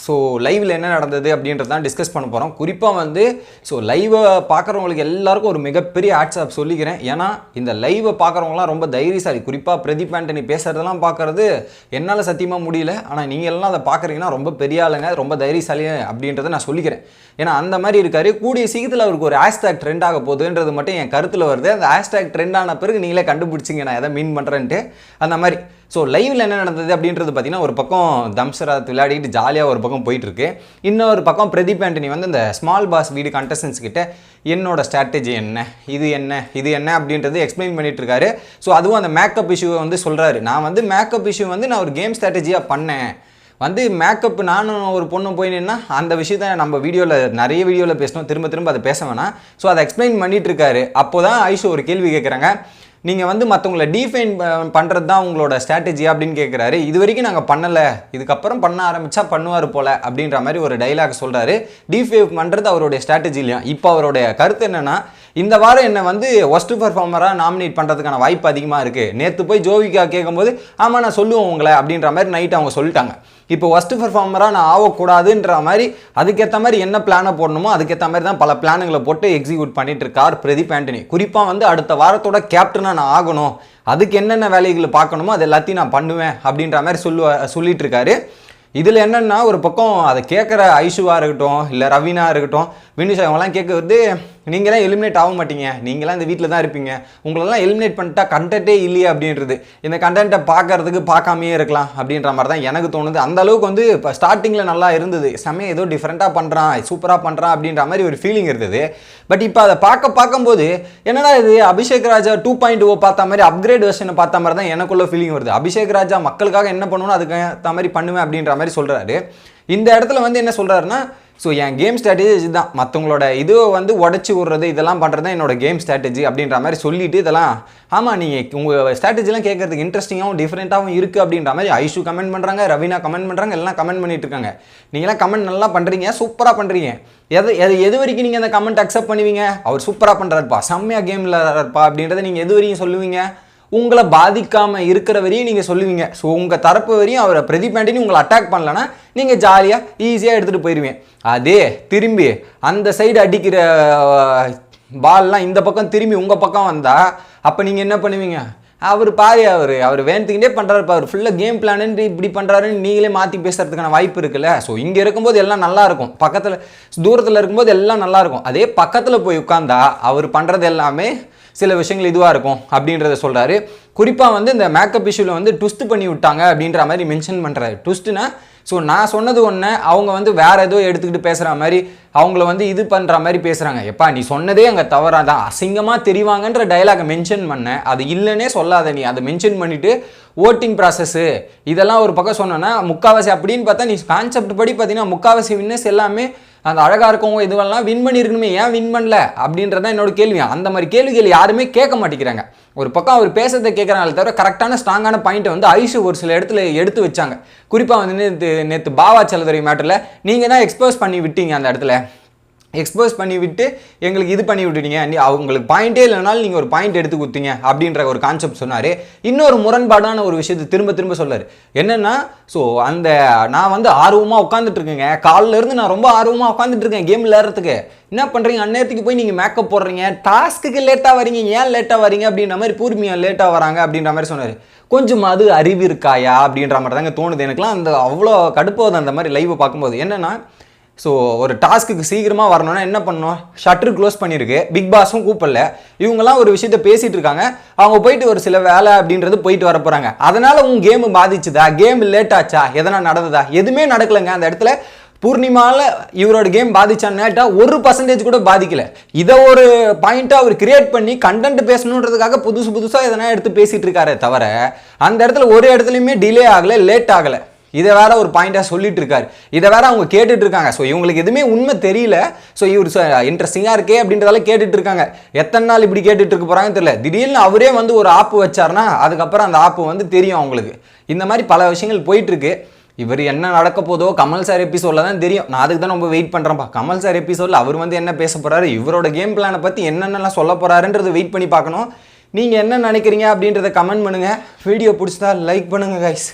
So லைவில் என்ன நடந்தது அப்படின்றது தான் டிஸ்கஸ் பண்ண போகிறோம். குறிப்பாக வந்து ஸோ லைவை பார்க்குறவங்களுக்கு எல்லாருக்கும் ஒரு மிகப்பெரிய ஆட்ஸ்அப் சொல்லிக்கிறேன். ஏன்னா இந்த லைவை பார்க்குறவங்களாம் ரொம்ப தைரியசாலி. குறிப்பாக பிரதீப் ஆண்டனி பேசுகிறதெல்லாம் பார்க்குறது என்னால் சத்தியமாக முடியல. ஆனால் நீங்கள் எல்லாம் அதை பார்க்குறீங்கன்னா ரொம்ப பெரிய ஆளுங்க, ரொம்ப தைரியசாலி அப்படின்றத நான் சொல்லிக்கிறேன். ஏன்னா அந்த மாதிரி இருக்காரு. கூடிய சீக்கிரத்தில் அவருக்கு ஒரு ஹேஷ்டேக் ட்ரெண்ட் ஆக போகுதுன்றது மட்டும் என் கருத்தில் வருது. அந்த ஹேஷ்டேக் ட்ரெண்ட் ஆன பிறகு நீங்களே கண்டுபிடிச்சிங்க நான் எதை மீன் பண்ணுறேன்ட்டு. அந்த மாதிரி ஸோ லைவில் என்ன நடந்தது அப்படின்றது பார்த்தீங்கன்னா, ஒரு பக்கம் தம்சராத் விளையாடிட்டு ஜாலியாக ஒரு பக்கம் போயிட்டுருக்கு. இன்னொரு பக்கம் பிரதீப் ஆண்டனி வந்து இந்த ஸ்மால் பாஸ் வீடு கண்டஸ்டன்ஸ் கிட்ட என்னோட ஸ்ட்ராட்டஜி என்ன, இது என்ன அப்படின்றது எக்ஸ்பிளைன் பண்ணிட்டு இருக்காரு. ஸோ அதுவும் அந்த மேக்கப் இஷ்யூவை வந்து சொல்கிறாரு. நான் வந்து மேக்கப் இஷ்யூ வந்து நான் ஒரு கேம் ஸ்ட்ராட்டஜியாக பண்ணேன். வந்து மேக்கப் நானும் ஒரு பொண்ணு போய் நின்னா அந்த விஷயத்த நம்ம நிறைய வீடியோவில் பேசணும், திரும்ப அதை பேச வேணாம். ஸோ அதை எக்ஸ்பிளைன் பண்ணிட்டு இருக்காரு. அப்போ தான் ஐஷு ஒரு கேள்வி கேட்குறாங்க, நீங்கள் வந்து மற்றவங்களை டீஃபைன் பண்ணுறது தான் உங்களோட ஸ்ட்ராட்டஜி அப்படின்னு கேட்குறாரு. இது வரைக்கும் நாங்கள் பண்ணலை, இதுக்கப்புறம் பண்ண ஆரம்பித்தா பண்ணுவார் போல் அப்படின்ற மாதிரி ஒரு டைலாக் சொல்கிறாரு. டீஃபைன் பண்ணுறது அவருடைய ஸ்ட்ராட்டஜி இல்லையா. இப்போ அவருடைய கருத்து என்னென்னா, இந்த வாரம் என்னை வந்து ஒஸ்ட் பர்ஃபார்மராக நாமினேட் பண்ணுறதுக்கான வாய்ப்பு அதிகமாக இருக்குது. நேற்று போய் ஜோவிகா கேட்கும்போது ஆமாம் நான் சொல்லுவேன் உங்களை அப்படின்ற மாதிரி நைட்டு அவங்க சொல்லிட்டாங்க. இப்போ ஒஸ்ட் பர்ஃபார்மராக நான் ஆகக்கூடாதுன்ற மாதிரி அதுக்கேற்ற மாதிரி என்ன பிளானை போடணுமோ அதுக்கேற்ற மாதிரி தான் பல பிளானுங்களை போட்டு எக்ஸிக்யூட் பண்ணிட்டு இருக்கார் பிரதீப் ஆண்டனி. குறிப்பாக வந்து அடுத்த வாரத்தோட கேப்டனாக நான் ஆகணும், அதுக்கு என்னென்ன வேலைகளை பார்க்கணுமோ அது எல்லாத்தையும் நான் பண்ணுவேன் அப்படின்ற மாதிரி சொல்லிட்டு இருக்காரு. இதில் என்னென்னா, ஒரு பக்கம் அதை கேட்குற ஐஷுவாக இருக்கட்டும், இல்லை ரவீனா இருக்கட்டும், வினிஷா இவங்கெல்லாம் கேட்குறது, நீங்களாம் எலிமினேட் ஆக மாட்டீங்க, நீங்களாம் இந்த வீட்டில் தான் இருப்பீங்க, உங்களெல்லாம் எலிமினேட் பண்ணிட்டா கண்டென்ட்டே இல்லையே அப்படின்றது. இந்த கண்டென்ட்டை பார்க்கறதுக்கு பார்க்காமையே இருக்கலாம் அப்படின்ற மாதிரி தான் எனக்கு தோணுது. அந்த அளவுக்கு வந்து இப்போ ஸ்டார்டிங்கில் நல்லா இருந்தது, செம்மையாக ஏதோ டிஃப்ரெண்ட்டாக பண்ணுறான், சூப்பராக பண்ணுறான் அப்படின்ற மாதிரி ஒரு ஃபீலிங் இருந்தது. பட் இப்போ அதை பார்க்கும்போது என்னடா இது அபிஷேக் ராஜா 2.0 பார்த்த மாதிரி அப்கிரேட் வெர்ஷனை பார்த்த மாதிரி தான் எனக்குள்ள ஃபீலிங் வருது. அபிஷேக் ராஜா மக்களுக்காக என்ன பண்ணுவோம் அதுக்கு ஏற்ற மாதிரி பண்ணுவேன் அப்படின்ற மாதிரி சொல்கிறாரு. இந்த இடத்துல வந்து என்ன சொல்கிறாருன்னா, ஸோ என் கேம் ஸ்ட்ராட்டஜி இதுதான், மற்றவங்களோட இதுவை வந்து உடச்சி விட்றது இதெல்லாம் பண்ணுறது தான் என்னோட கேம் ஸ்ட்ராட்டஜி அப்படின்ற மாதிரி சொல்லிட்டு இதெல்லாம் ஆமாம் நீங்கள் உங்கள் ஸ்ட்ராட்டஜிலாம் கேட்குறதுக்கு இன்ட்ரெஸ்டிங்காகவும் டிஃப்ரெண்ட்டாகவும் இருக்குது அப்படின்ற மாதிரி ஐஷு கமெண்ட் பண்ணுறாங்க, ரவீனா கமெண்ட் பண்ணுறாங்க, எல்லாம் கமெண்ட் பண்ணிட்டு இருக்காங்க. நீங்களாம் கமெண்ட் நல்லா பண்ணுறீங்க, சூப்பராக பண்ணுறீங்க. எது வரைக்கும் நீங்கள் அந்த கமெண்ட் அக்செப்ட் பண்ணுவீங்க? அவர் சூப்பராக பண்ணுறாருப்பா, செம்மையாக கேமில் இருப்பா அப்படின்றத நீங்கள் எது வரைக்கும் சொல்லுவீங்க? உங்களை பாதிக்காமல் இருக்கிற வரையும் நீங்கள் சொல்லுவீங்க. ஸோ உங்கள் தரப்பு வரையும் அவரை பிரதீப் ஆண்டனி உங்களை அட்டாக் பண்ணலன்னா நீங்கள் ஜாலியாக ஈஸியாக எடுத்துகிட்டு போயிடுவீங்க. அதே திரும்பி அந்த சைடு அடிக்கிற பால்லாம் இந்த பக்கம் திரும்பி உங்கள் பக்கம் வந்தால் அப்போ நீங்கள் என்ன பண்ணுவீங்க? அவர் பாரு, அவர் வேணுத்துக்கிட்டே பண்ணுறாருப்பா, அவர் ஃபுல்லாக கேம் பிளான்னு இப்படி பண்ணுறாருன்னு நீங்களே மாற்றி பேசுகிறதுக்கான வாய்ப்பு இருக்குல்ல. ஸோ இங்கே இருக்கும்போது எல்லாம் நல்லாயிருக்கும், பக்கத்தில் தூரத்தில் இருக்கும்போது எல்லாம் நல்லாயிருக்கும். அதே பக்கத்தில் போய் உட்காந்தா அவர் பண்ணுறது எல்லாமே சில விஷயங்கள் இதுவாக இருக்கும் அப்படின்றத சொல்கிறாரு. குறிப்பாக வந்து இந்த மேக்கப் இஷ்யூவில் வந்து ட்விஸ்ட் பண்ணி விட்டாங்க அப்படின்ற மாதிரி மென்ஷன் பண்ணுறாரு. ட்விஸ்ட்டுனா ஸோ நான் சொன்னது ஒன்று, அவங்க வந்து வேறு ஏதோ எடுத்துக்கிட்டு பேசுகிற மாதிரி அவங்கள வந்து இது பண்ணுற மாதிரி பேசுகிறாங்க. எப்பா நீ சொன்னதே அங்கே தவறாக தான், அசிங்கமாக தெரிவாங்கன்ற டைலாகை மென்ஷன் பண்ண, அது இல்லைன்னே சொல்லாத, நீ அதை மென்ஷன் பண்ணிவிட்டு ஓட்டிங் ப்ராசஸ்ஸு இதெல்லாம் ஒரு பக்கம் சொன்னோன்னா முக்கால்வாசி அப்படின்னு பார்த்தா நீ கான்செப்ட் படி பார்த்தீங்கன்னா முக்கால்வாசி வின்னர்ஸ் எல்லாமே அந்த அழகாக இருக்கவங்க இதுவெல்லாம் வின் பண்ணியிருக்கணுமே, ஏன் வின் பண்ணல அப்படின்றதான் என்னோட கேள்வி. அந்த மாதிரி கேள்விகள் யாருமே கேட்க மாட்டேங்கிறாங்க. ஒரு பக்கம் அவர் பேசுறதை கேட்குறாங்களே தவிர கரெக்டான ஸ்ட்ராங்கான பாயிண்ட்டை வந்து ஐஷு ஒரு சில இடத்துல எடுத்து வச்சாங்க. குறிப்பாக வந்து நேற்று பாவா செல்லதுரை மேட்டரில் நீங்கள் தான் எக்ஸ்போஸ் பண்ணி விட்டீங்க, அந்த இடத்துல எக்ஸ்போஸ் பண்ணி விட்டு எங்களுக்கு இது பண்ணி விட்டுட்டீங்க, அவங்களுக்கு பாயிண்டே இல்லைனாலும் நீங்கள் ஒரு பாயிண்ட் எடுத்து கொடுத்தீங்க அப்படின்ற ஒரு கான்செப்ட் சொன்னார். இன்னொரு முரண்பாடான ஒரு விஷயத்தை திரும்ப சொல்லார். என்னென்னா, ஸோ அந்த நான் வந்து ஆர்வமாக உட்காந்துட்டு இருக்கேங்க, காலிலேருந்து நான் ரொம்ப ஆர்வமாக உட்காந்துட்டு இருக்கேன் கேம் விளையாடுறதுக்கு, என்ன பண்ணுறீங்க அந்நேரத்துக்கு போய் நீங்கள் மேக்கப் போடுறீங்க, டாஸ்க்கு லேட்டாக வரீங்க, ஏன் லேட்டாக வரீங்க அப்படின்ற மாதிரி, பூர்மியா லேட்டாக வராங்க அப்படின்ற மாதிரி சொன்னார். கொஞ்சம் அது அறிவு இருக்காயா அப்படின்ற மாதிரி தாங்க தோணுது எனக்குலாம். அந்த அவ்வளோ கடுப்பாகுது அந்த மாதிரி லைவை பார்க்கும்போது. என்னென்னா, ஸோ ஒரு டாஸ்க்கு சீக்கிரமாக வரணும்னா என்ன பண்ணணும், ஷட்டர் க்ளோஸ் பண்ணியிருக்கு, பிக் பாஸும் கூப்பிடல, இவங்கெல்லாம் ஒரு விஷயத்த பேசிகிட்டு இருக்காங்க, அவங்க போயிட்டு ஒரு சில வேலை அப்படின்றது போயிட்டு வர போகிறாங்க. அதனால் உங்கள் கேமு பாதிச்சுதா, கேம் லேட் ஆச்சா, எதனா நடந்ததா? எதுவுமே நடக்கலைங்க. அந்த இடத்துல பூர்ணிமாவில் இவரோட கேம் பாதிச்சான்னு கேட்டால் 1% கூட பாதிக்கலை. இதை ஒரு பாயிண்ட்டாக அவர் கிரியேட் பண்ணி கண்டென்ட் பேசணுன்றதுக்காக புதுசாக எதனா எடுத்து பேசிகிட்டு இருக்காரே தவிர அந்த இடத்துல ஒரு இடத்துலையுமே டிலே ஆகலை, லேட் ஆகலை. இதை வேற ஒரு பாயிண்டாக சொல்லிட்டு இருக்காரு, இதை வேற அவங்க கேட்டுட்டு இருக்காங்க. ஸோ இவங்களுக்கு எதுவுமே உண்மை தெரியல. ஸோ இவர் இன்ட்ரெஸ்டிங்காக இருக்கே அப்படின்றதால கேட்டுட்டு இருக்காங்க. எத்தனை நாள் இப்படி கேட்டுட்டு இருக்க போறாங்கன்னு தெரியல. திடீர்னு அவரே வந்து ஒரு ஆப்பு வச்சாருன்னா அதுக்கப்புறம் அந்த ஆப்பு வந்து தெரியும் அவங்களுக்கு. இந்த மாதிரி பல விஷயங்கள் போயிட்டு இருக்கு. இவர் என்ன நடக்க போதோ கமல் சார் எபிசோடில் தான் தெரியும். நான் அதுக்கு தான் ரொம்ப வெயிட் பண்ணுறேன்ப்பா. கமல் சார் எபிசோடில் அவர் வந்து என்ன பேச போறாரு, இவரோட கேம் பிளானை பற்றி என்னென்னலாம் சொல்ல போறாருன்றது வெயிட் பண்ணி பார்க்கணும். நீங்கள் என்ன நினைக்கிறீங்க அப்படின்றத கமெண்ட் பண்ணுங்கள். வீடியோ பிடிச்சதா லைக் பண்ணுங்கள் கைஸ்.